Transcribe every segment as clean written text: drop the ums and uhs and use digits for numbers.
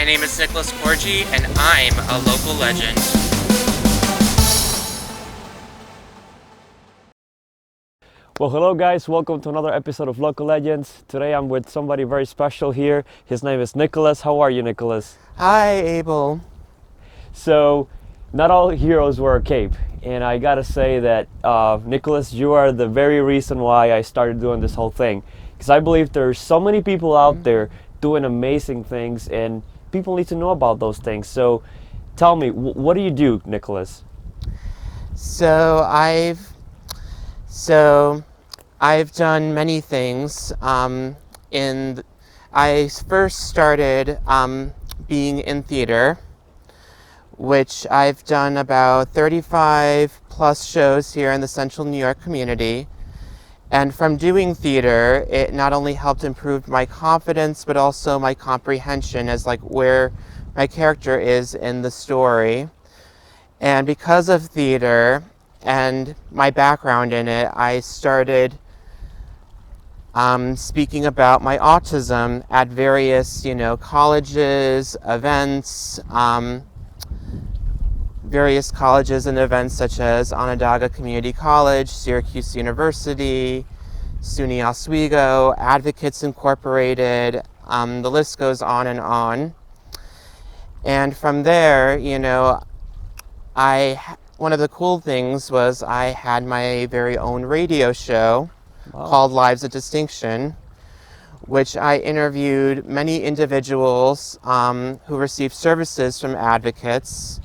name is Nicolas Courgi, and I'm a local legend. Well, hello guys, welcome to another episode of Local Legends. Today I'm with somebody very special here. His name is Nicolas. How are you, Nicolas? Hi, Abel. So, not all heroes wear a cape. And I gotta say that, Nicolas, you are the very reason why I started doing this whole thing. Because I believe there's so many people out there doing amazing things and people need to know about those things. So, tell me, what do you do, Nicolas? So I've done many things. I first started being in theater, which I've done about 35 plus shows here in the Central New York community. And from doing theater, it not only helped improve my confidence, but also my comprehension as like where my character is in the story. And because of theater and my background in it, I started speaking about my autism at various, colleges, events, various colleges and events such as Onondaga Community College, Syracuse University, SUNY Oswego, Advocates Incorporated, the list goes on and on. And from there, one of the cool things was I had my very own radio show called Lives of Distinction, which I interviewed many individuals who received services from advocates.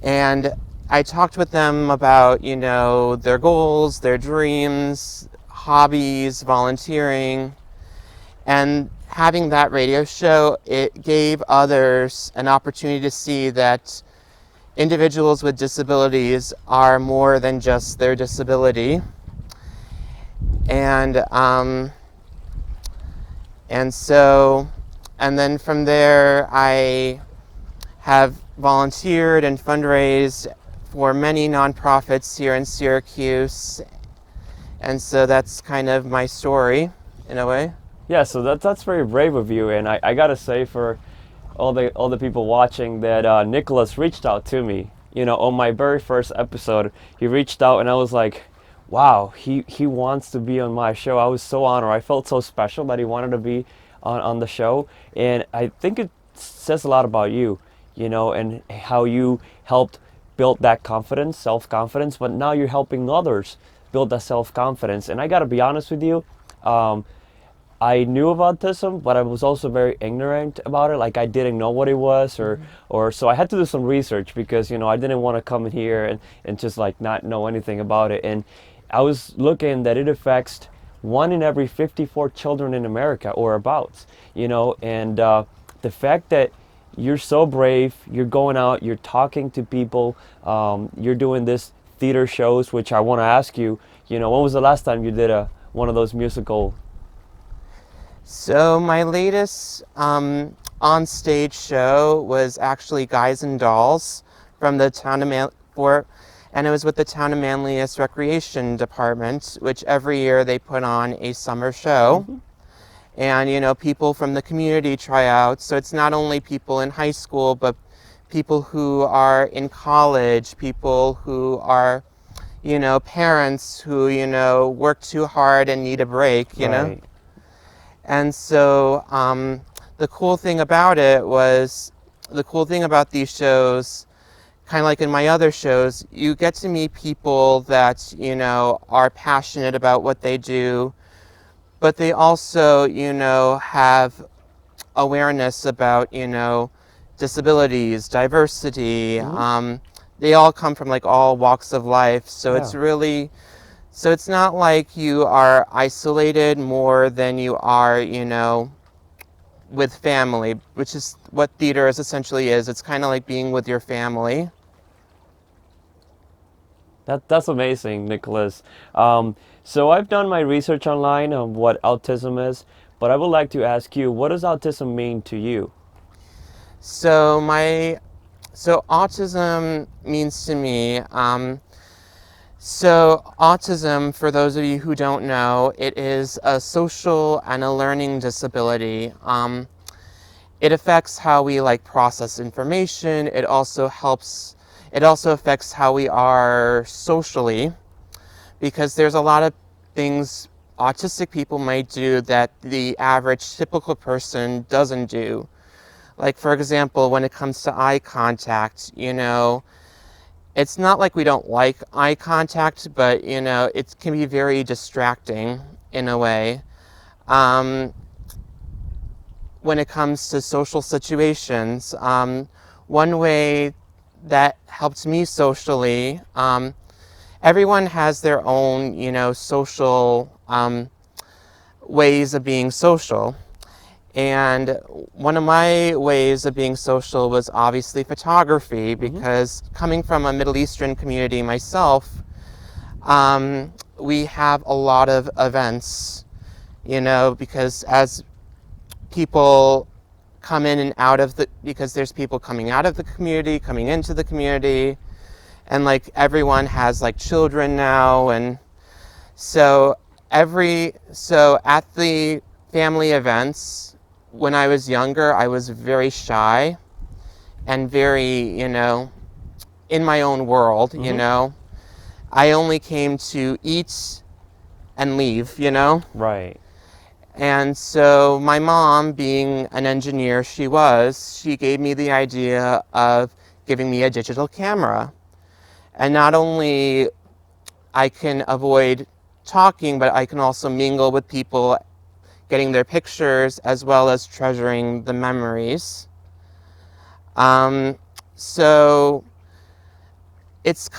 And I talked with them about, their goals, their dreams, hobbies, volunteering. And having that radio show, it gave others an opportunity to see that individuals with disabilities are more than just their disability. And then from there, I have volunteered and fundraised for many nonprofits here in Syracuse. And so that's kind of my story, in a way. Yeah, so that's very brave of you, and I gotta say for all the people watching that Nicolas reached out to me. On my very first episode, he reached out, and I was like, wow, he wants to be on my show. I was so honored. I felt so special that he wanted to be on the show, and I think it says a lot about you, and how you helped build that confidence, self-confidence, but now you're helping others build that self-confidence. And I gotta be honest with you, I knew of autism, but I was also very ignorant about it. Like I didn't know what it was, or so I had to do some research because I didn't want to come in here and just like not know anything about it. And I was looking that it affects 1 in every 54 children in America or abouts. And the fact that you're so brave, you're going out, you're talking to people, you're doing this theater shows, which I want to ask you. When was the last time you did one of those musical? So my latest on-stage show was actually Guys and Dolls from the town of and it was with the Town of Manlius Recreation Department, which every year they put on a summer show. And, people from the community try out. So it's not only people in high school, but people who are in college, people who are, parents who, work too hard and need a break, know. And so the cool thing about these shows, kind of like in my other shows, you get to meet people that, are passionate about what they do, but they also, have awareness about, disabilities, diversity. They all come from like all walks of life. So it's not like you are isolated more than you are, with family, which is what theater essentially is. It's kind of like being with your family. That's amazing, Nicolas. So I've done my research online on what autism is, but I would like to ask you, what does autism mean to you? So autism means to me, so autism, for those of you who don't know, it is a social and a learning disability. it affects how we like process information. It also affects how we are socially, because there's a lot of things autistic people might do that the average typical person doesn't do. Like, for example, when it comes to eye contact, it's not like we don't like eye contact, but, it can be very distracting in a way. When it comes to social situations, one way that helped me socially, everyone has their own, social ways of being social. And one of my ways of being social was obviously photography, because coming from a Middle Eastern community myself, we have a lot of events, because as people come in and out of because there's people coming out of the community, coming into the community, and like everyone has like children now, and so at the family events, when I was younger, I was very shy and very, in my own world, I only came to eat and leave, Right. And so my mom, being an engineer she gave me the idea of giving me a digital camera. And not only I can avoid talking, but I can also mingle with people, getting their pictures, as well as treasuring the memories. So it's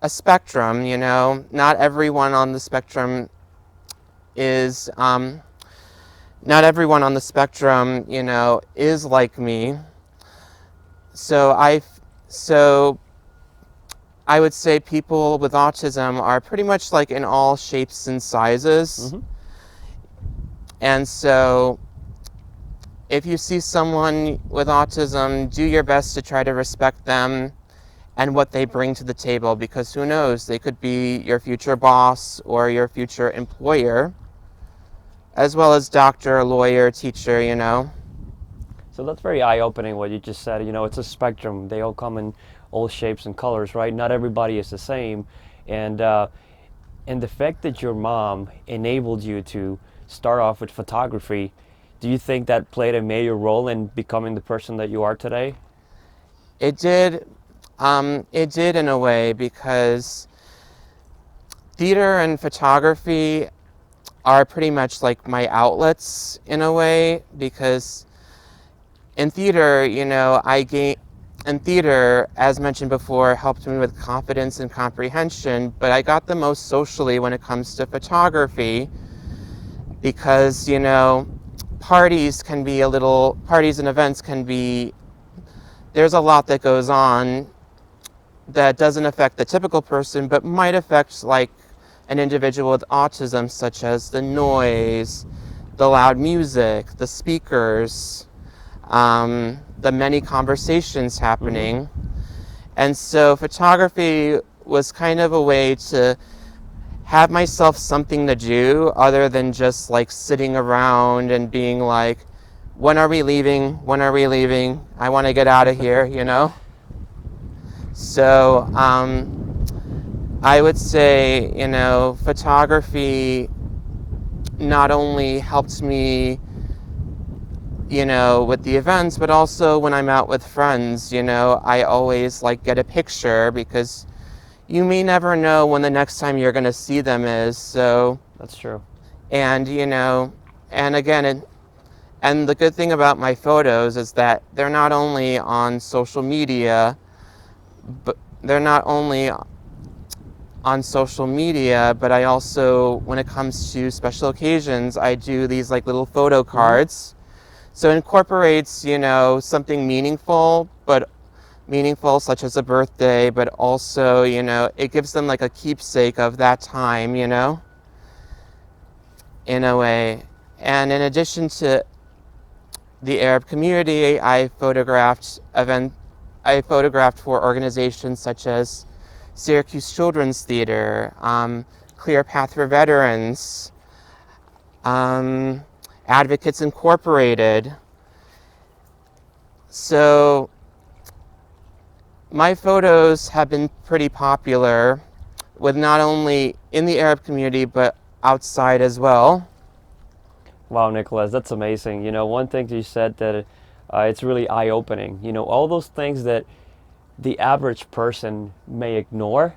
a spectrum, Not everyone on the spectrum is like me. So I would say people with autism are pretty much like in all shapes and sizes. And so if you see someone with autism, do your best to try to respect them and what they bring to the table, because who knows, they could be your future boss or your future employer, as well as doctor, lawyer, teacher, So that's very eye-opening what you just said. It's a spectrum. They all come in all shapes and colors, right? Not everybody is the same. And the fact that your mom enabled you to start off with photography, do you think that played a major role in becoming the person that you are today? It did. It did in a way, because theater and photography are pretty much like my outlets in a way, because in theater, as mentioned before, helped me with confidence and comprehension, but I got the most socially when it comes to photography, because, parties and events there's a lot that goes on that doesn't affect the typical person, but might affect like an individual with autism, such as the noise, the loud music, the speakers, the many conversations happening. And so photography was kind of a way to have myself something to do other than just like sitting around and being like, when are we leaving? When are we leaving? I want to get out of here, So I would say, photography not only helps me, with the events, but also when I'm out with friends, I always like get a picture, because you may never know when the next time you're going to see them is. So That's true. and and again, and the good thing about my photos is that they're not only on social media, but I also, when it comes to special occasions, I do these like little photo cards. So it incorporates, something meaningful such as a birthday, but also, it gives them like a keepsake of that time, in a way. And in addition to the Arab community, I photographed for organizations such as Syracuse Children's Theater, Clear Path for Veterans, Advocates Incorporated. So my photos have been pretty popular with not only in the Arab community but outside as well. Wow, Nicholas, that's amazing. One thing you said that it's really eye-opening. All those things that the average person may ignore,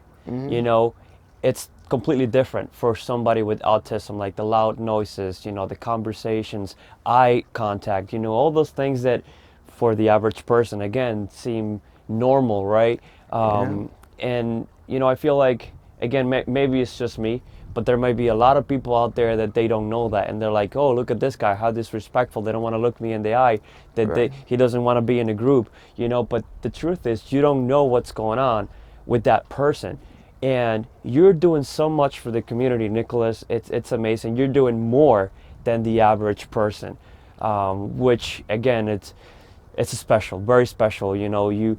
it's completely different for somebody with autism, like the loud noises, the conversations, eye contact, all those things that for the average person, again, seem normal, right? And, I feel like, again, maybe it's just me, but there might be a lot of people out there that they don't know that, and they're like, oh, look at this guy, how disrespectful. They don't want to look me in the eye, that Right. he doesn't want to be in a group, but the truth is you don't know what's going on with that person. And you're doing so much for the community, Nicholas. It's amazing. You're doing more than the average person, which again, it's special, very special. You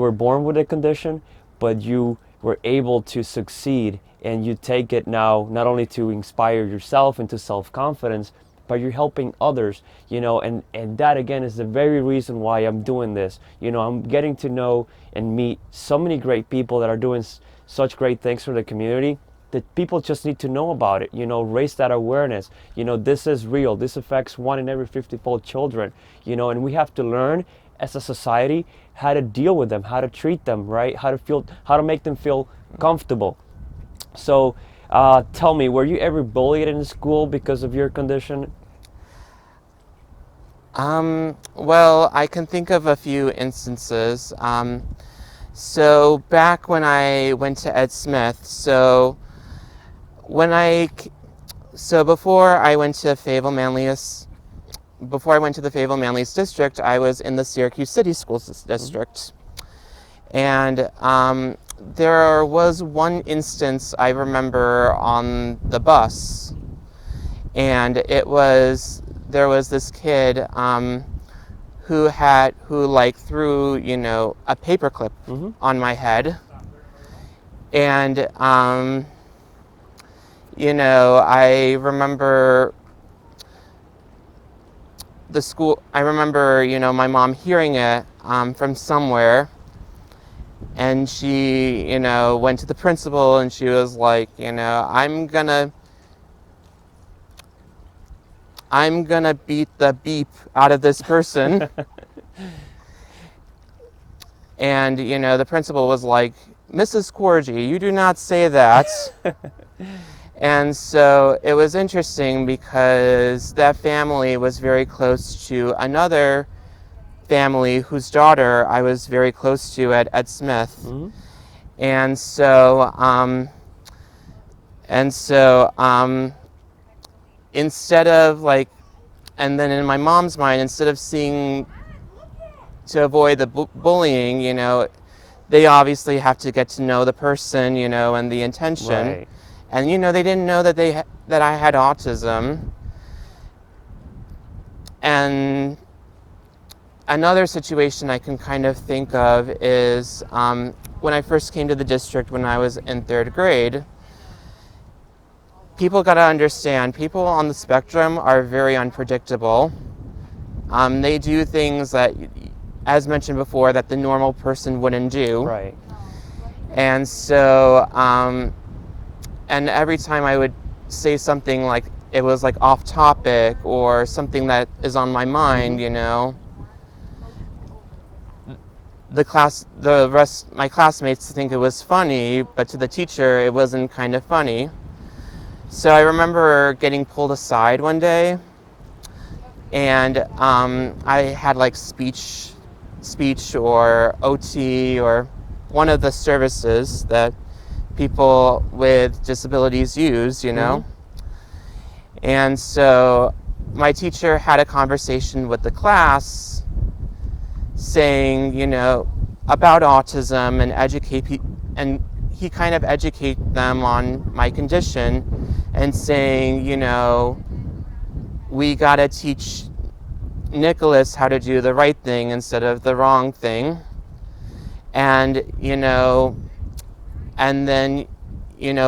were born with a condition, but you were able to succeed, and you take it now not only to inspire yourself into self-confidence, but you're helping others, and that again is the very reason why I'm doing this. I'm getting to know and meet so many great people that are doing such great things for the community, that people just need to know about it, raise that awareness. This is real. This affects 1 in every 54 children, and we have to learn as a society how to deal with them, how to treat them, right? How to make them feel comfortable. So tell me, were you ever bullied in school because of your condition? Well, I can think of a few instances. So back when I went to Ed Smith, before I went to the Fayetteville Manlius district, I was in the Syracuse City Schools district. And there was one instance I remember on the bus, and there was this kid who threw a paperclip on my head, and I remember my mom hearing it from somewhere, and she went to the principal, and she was like, I'm gonna beat the beep out of this person. And the principal was like, Mrs. Courgi, you do not say that. And so it was interesting because that family was very close to another family whose daughter I was very close to at Ed Smith. And so instead of and then in my mom's mind, instead of seeing to avoid the bullying, they obviously have to get to know the person, and the intention. Right. And they didn't know that that I had autism. And another situation I can kind of think of is when I first came to the district when I was in 3rd grade. People got to understand, people on the spectrum are very unpredictable. They do things that, as mentioned before, that the normal person wouldn't do. Right. And so, and every time I would say something like it was off topic or something that is on my mind, my classmates think it was funny, but to the teacher it wasn't kind of funny. So I remember getting pulled aside one day, and I had speech or OT or one of the services that people with disabilities use, And so my teacher had a conversation with the class saying, about autism and he kind of educate them on my condition and saying, we gotta teach Nicholas how to do the right thing instead of the wrong thing. And, and then,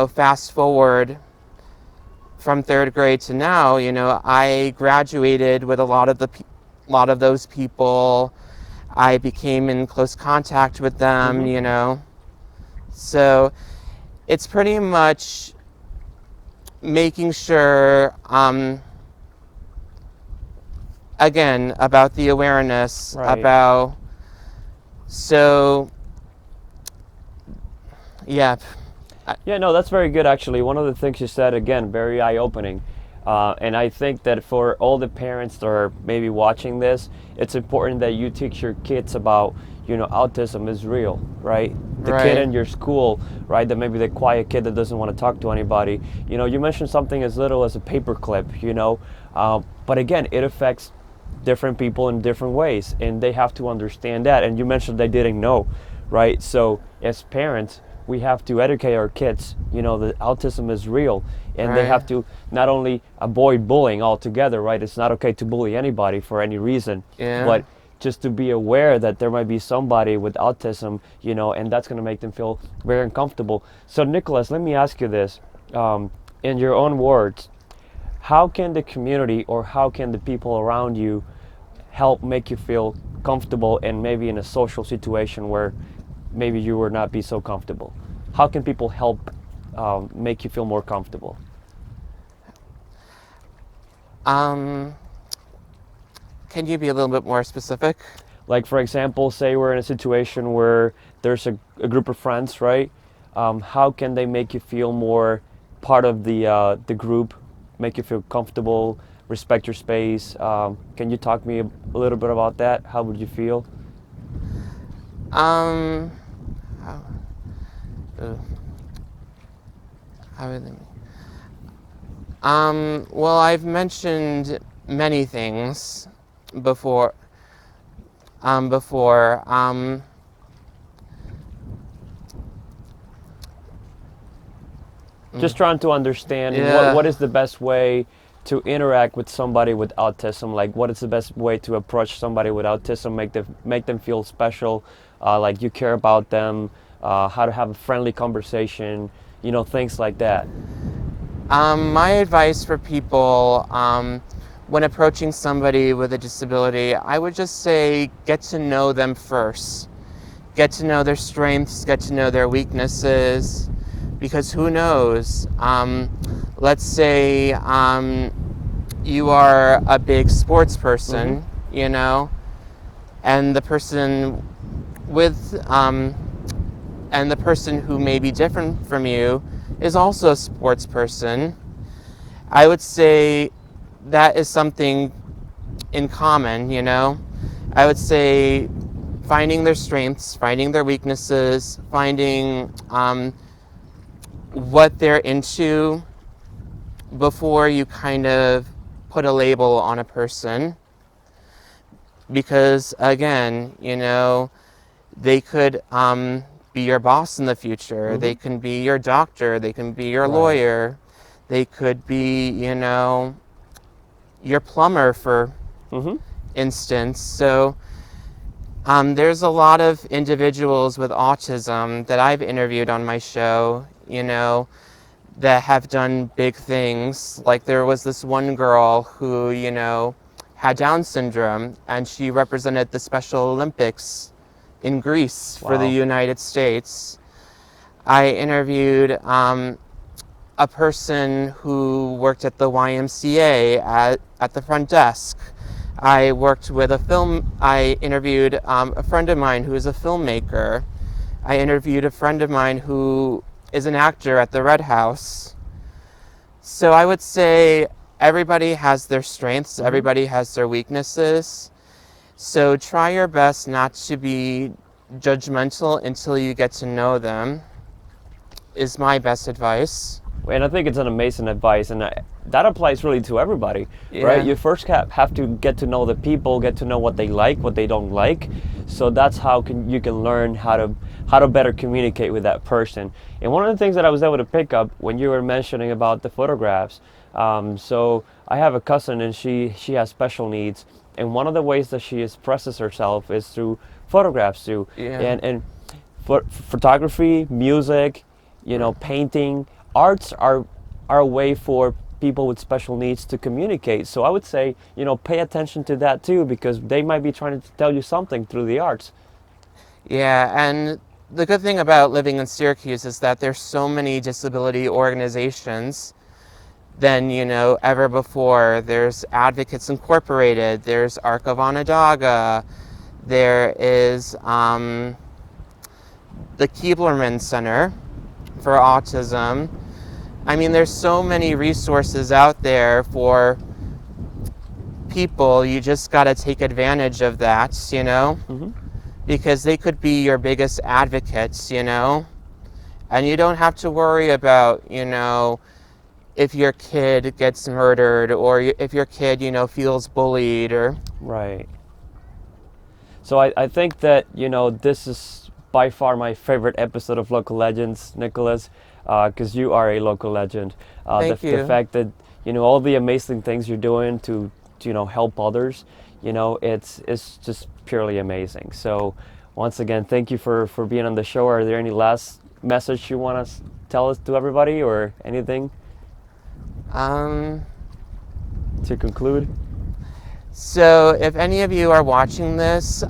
fast forward from third grade to now, I graduated with a lot of those people. I became in close contact with them, So it's pretty much making sure, again, about the awareness, Right. so, yeah. Yeah, no, that's very good actually. One of the things you said, again, very eye-opening. And I think that for all the parents that are maybe watching this, it's important that you teach your kids about, autism is real, right? The kid Right. in your school, right, that maybe the quiet kid that doesn't want to talk to anybody. You mentioned something as little as a paperclip, but again, it affects different people in different ways, and they have to understand that. And you mentioned they didn't know, right? So as parents, we have to educate our kids, that autism is real, and they Right. have to not only avoid bullying altogether, right? It's not okay to bully anybody for any reason, Yeah. but just to be aware that there might be somebody with autism, and that's going to make them feel very uncomfortable. So Nicholas, let me ask you this, in your own words, how can the community or how can the people around you help make you feel comfortable and maybe in a social situation where maybe you would not be so comfortable? How can people help make you feel more comfortable? Um, can you be a little bit more specific? Like, for example, say we're in a situation where there's a group of friends, right? How can they make you feel more part of the group, make you feel comfortable, respect your space? Can you talk me a little bit about that? How would you feel? Um, how, uh, how would they- well, I've mentioned many things before. Before. Just trying to understand what Yeah. is the best way to interact with somebody with autism. Like, what is the best way to approach somebody with autism, make them feel special, like you care about them, how to have a friendly conversation, things like that. My advice for people, when approaching somebody with a disability, I would just say get to know them first. Get to know their strengths, get to know their weaknesses, because who knows? Let's say you are a big sports Mm-hmm. person, and the person with and the person who may be different from you is also a sports person. I would say that is something in common, I would say finding their strengths, finding their weaknesses, finding what they're into before you kind of put a label on a person. Because again, they could be your boss in the future. Mm-hmm. They can be your doctor. They can be your Right. lawyer. They could be, your plumber, for Mm-hmm. instance. So there's a lot of individuals with autism that I've interviewed on my show, that have done big things. Like there was this one girl who, had Down syndrome, and she represented the Special Olympics in Greece for the Wow. United States. I interviewed a person who worked at the YMCA at the front desk. I interviewed a friend of mine who is a filmmaker. I interviewed a friend of mine who is an actor at the Red House. So I would say everybody has their strengths, Mm-hmm. everybody has their weaknesses. So try your best not to be judgmental until you get to know them, is my best advice. And I think it's an amazing advice, and that applies really to everybody, right? Yeah. You first have to get to know the people, get to know what they like, what they don't like. So that's how you can learn how to better communicate with that person. And one of the things that I was able to pick up when you were mentioning about the photographs, so I have a cousin and she has special needs, and one of the ways that she expresses herself is through photographs too, Yeah. and photography, music, painting, arts are a way for people with special needs to communicate. So I would say, you know, pay attention to that too, because they might be trying to tell you something through the arts. Yeah, and the good thing about living in Syracuse is that there's so many disability organizations than, you know, ever before. There's Advocates Incorporated, there's Arc of Onondaga, there is the Keeblerman Center for Autism. I mean, there's so many resources out there for people. You just got to take advantage of that, you know, because they could be your biggest advocates, you know, and you don't have to worry about, you know, if your kid gets murdered or if your kid, you know, feels bullied or... Right. So I think that, you know, this is by far my favorite episode of Local Legends, Nicolas, because you are a local legend. Thank you. The fact that, you know, all the amazing things you're doing to you know, help others, you know, it's just purely amazing. So once again, thank you for being on the show. Are there any last message you want to tell us to everybody or anything? To conclude? So if any of you are watching this,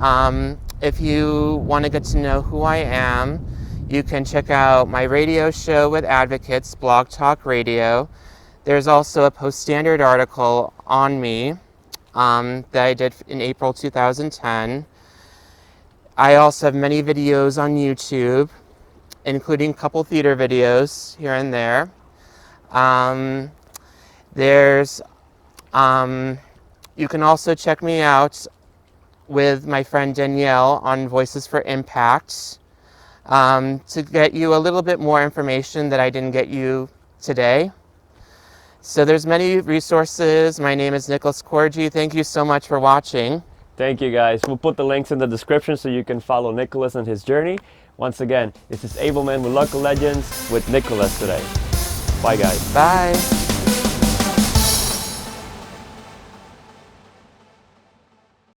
if you want to get to know who I am, you can check out my radio show with Advocates, Blog Talk Radio. There's also a Post-Standard article on me that I did in April 2010. I also have many videos on YouTube, including a couple theater videos here and there. You can also check me out with my friend Danielle on Voices for Impact to get you a little bit more information that I didn't get you today. So there's many resources. My name is Nicolas Courgi. Thank you so much for watching. Thank you, guys. We'll put the links in the description so you can follow Nicolas and his journey. Once again, this is Ableman with Local Legends with Nicolas today. Bye, guys. Bye.